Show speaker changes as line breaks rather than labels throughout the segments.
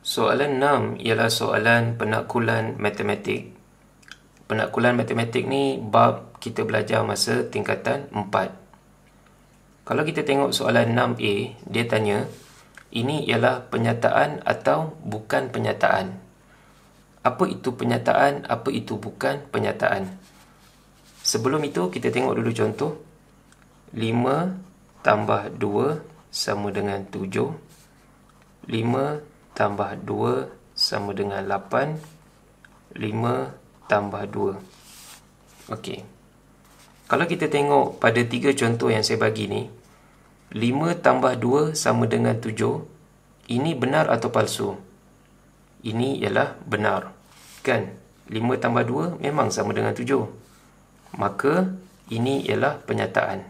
Soalan 6 ialah soalan penakulan matematik. Penakulan matematik ni bab kita belajar masa tingkatan 4. Kalau kita tengok soalan 6A, dia tanya, ini ialah penyataan atau bukan penyataan? Apa itu penyataan, apa itu bukan penyataan? Sebelum itu, kita tengok dulu contoh. 5 tambah 2 sama dengan 7. 5 tambah 2 sama dengan 8. 5 tambah 2. Okey. Kalau kita tengok pada 3 contoh yang saya bagi ni, 5 tambah 2 sama dengan 7. Ini benar atau palsu? Ini ialah benar. Kan? 5 tambah 2 memang sama dengan 7. Maka, ini ialah penyataan.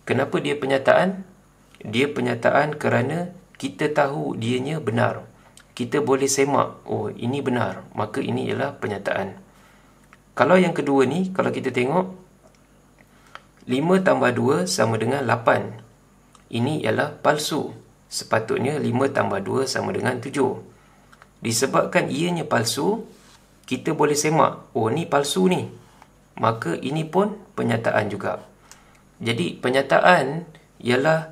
Kenapa dia penyataan? Dia penyataan kerana kita tahu dianya benar. Kita boleh semak, oh ini benar, maka ini ialah penyataan. Kalau yang kedua ni, kalau kita tengok 5 tambah 2 sama dengan 8. Ini ialah palsu. Sepatutnya 5 tambah 2 sama dengan 7. Disebabkan ianya palsu, kita boleh semak, oh ni palsu ni. Maka ini pun penyataan juga. Jadi penyataan ialah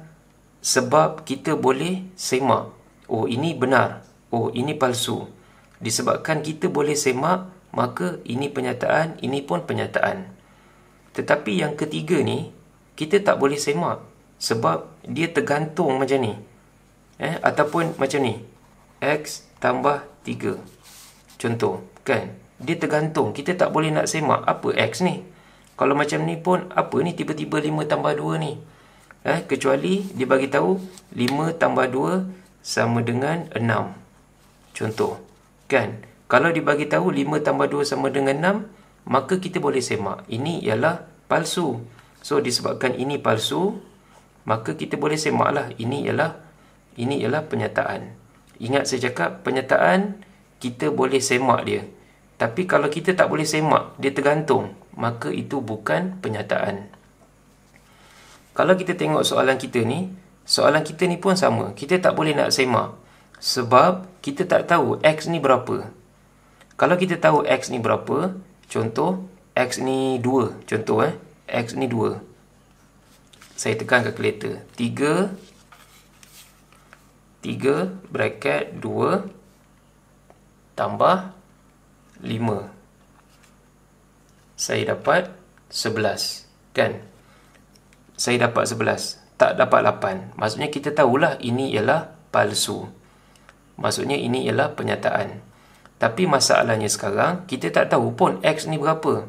sebab kita boleh semak, oh ini benar, oh ini palsu. Disebabkan kita boleh semak, maka ini penyataan, ini pun penyataan. Tetapi yang ketiga ni, kita tak boleh semak sebab dia tergantung macam ni. Ataupun macam ni, X tambah 3. Contoh, kan? Dia tergantung, kita tak boleh nak semak apa X ni. Kalau macam ni pun, apa ni tiba-tiba 5 tambah 2 ni? Kecuali dia bagi tahu 5 tambah 2 sama dengan 6. Contoh, kan? Kalau dia bagi tahu 5 tambah 2 sama dengan 6, maka kita boleh semak. Ini ialah palsu. So, disebabkan ini palsu, maka kita boleh semaklah. Ini ialah penyataan. Ingat saya cakap, penyataan kita boleh semak dia. Tapi kalau kita tak boleh semak, dia tergantung, maka itu bukan penyataan. Kalau kita tengok soalan kita ni pun sama. Kita tak boleh nak semak sebab kita tak tahu X ni berapa. Kalau kita tahu X ni berapa, contoh X ni 2, contoh X ni 2. Saya tekan kalkulator. 3 bracket 2 tambah 5. Saya dapat 11. Kan? Saya dapat 11. Tak dapat 8. Maksudnya kita tahulah ini ialah palsu. Maksudnya ini ialah penyataan. Tapi masalahnya sekarang, kita tak tahu pun X ni berapa.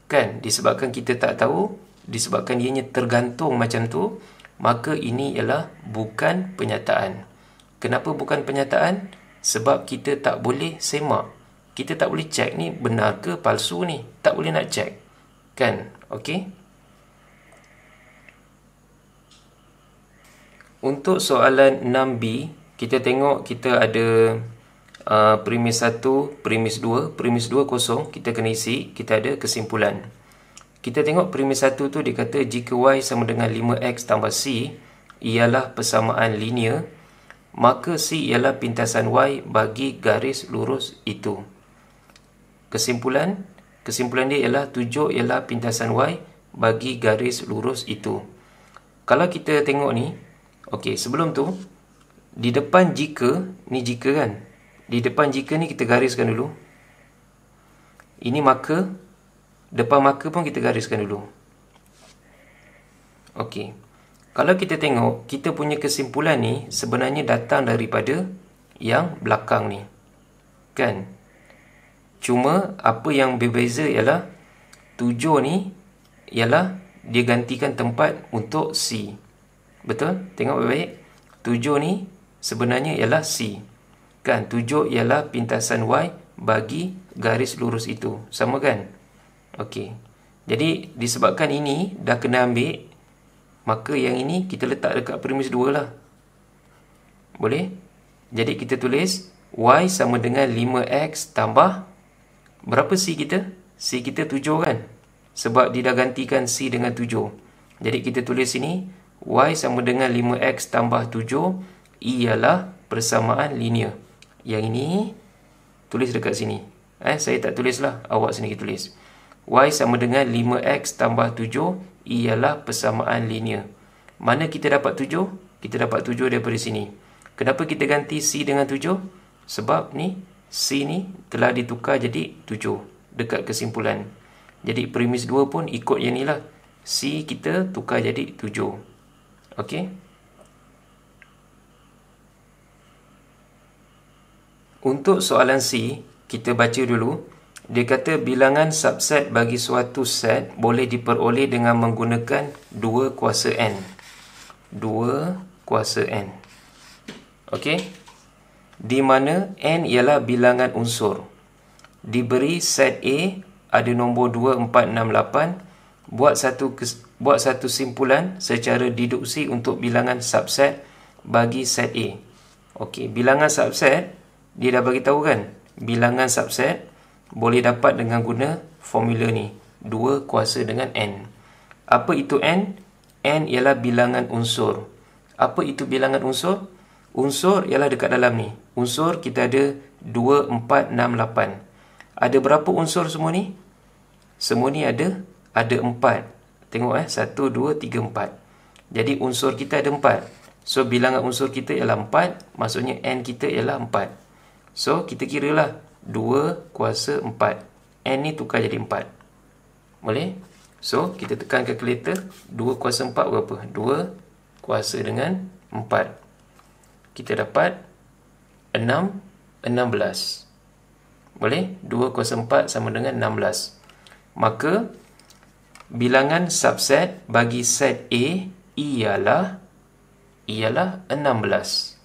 Kan? Disebabkan kita tak tahu, disebabkan ianya tergantung macam tu, maka ini ialah bukan penyataan. Kenapa bukan penyataan? Sebab kita tak boleh semak. Kita tak boleh cek ni benar ke palsu ni. Tak boleh nak cek. Kan? Okey? Untuk soalan 6B, kita tengok kita ada premis 1, premis 2, premis 2 kosong. Kita kena isi, kita ada kesimpulan. Kita tengok premis 1 tu dia kata jika Y sama dengan 5X tambah C ialah persamaan linear, maka C ialah pintasan Y bagi garis lurus itu. Kesimpulan dia ialah 7 ialah pintasan Y bagi garis lurus itu. Kalau kita tengok ni, okey, sebelum tu, di depan jika, ni jika kan? Di depan jika ni kita gariskan dulu. Ini marker, depan marker pun kita gariskan dulu. Okey. Kalau kita tengok, kita punya kesimpulan ni sebenarnya datang daripada yang belakang ni. Kan? Cuma apa yang berbeza ialah 7 ni ialah dia gantikan tempat untuk C. Betul? Tengok baik-baik. 7 ni sebenarnya ialah C. Kan? 7 ialah pintasan Y bagi garis lurus itu. Sama kan? Okey. Jadi disebabkan ini dah kena ambil, maka yang ini kita letak dekat premis 2 lah. Boleh? Jadi kita tulis Y sama dengan 5X tambah berapa C kita? C kita 7 kan? Sebab dia dah gantikan C dengan 7. Jadi kita tulis sini Y sama dengan 5X tambah 7 ialah persamaan linear. Yang ini tulis dekat sini. Saya tak tulis lah, awak sendiri tulis. Y sama dengan 5x tambah 7 ialah persamaan linear. Mana kita dapat 7? Kita dapat 7 daripada sini. Kenapa kita ganti C dengan 7? Sebab ni C ni telah ditukar jadi 7 dekat kesimpulan. Jadi premis 2 pun ikut yang ni lah. C kita tukar jadi 7. Okey. Untuk soalan C, kita baca dulu. Dia kata bilangan subset bagi suatu set boleh diperoleh dengan menggunakan 2 kuasa N. 2 kuasa N. Okey. Di mana N ialah bilangan unsur. Diberi set A ada nombor 2, 4, 6, 8. Buat satu simpulan secara deduksi untuk bilangan subset bagi set A. Okey, bilangan subset dia dah bagi tahu kan? Bilangan subset boleh dapat dengan guna formula ni, 2 kuasa dengan N. Apa itu N? N ialah bilangan unsur. Apa itu bilangan unsur? Unsur ialah dekat dalam ni. Unsur kita ada 2, 4, 6, 8. Ada berapa unsur semua ni? Semua ni ada 4. Tengok 1, 2, 3, 4. Jadi unsur kita ada 4. So bilangan unsur kita ialah 4. Maksudnya N kita ialah 4. So kita kira lah 2 kuasa 4. N ni tukar jadi 4. Boleh? So kita tekan kalkulator. 2 kuasa 4 berapa? 2 kuasa dengan 4. Kita dapat 16. Boleh? 2 kuasa 4 sama dengan 16. Maka bilangan subset bagi set A ialah 16.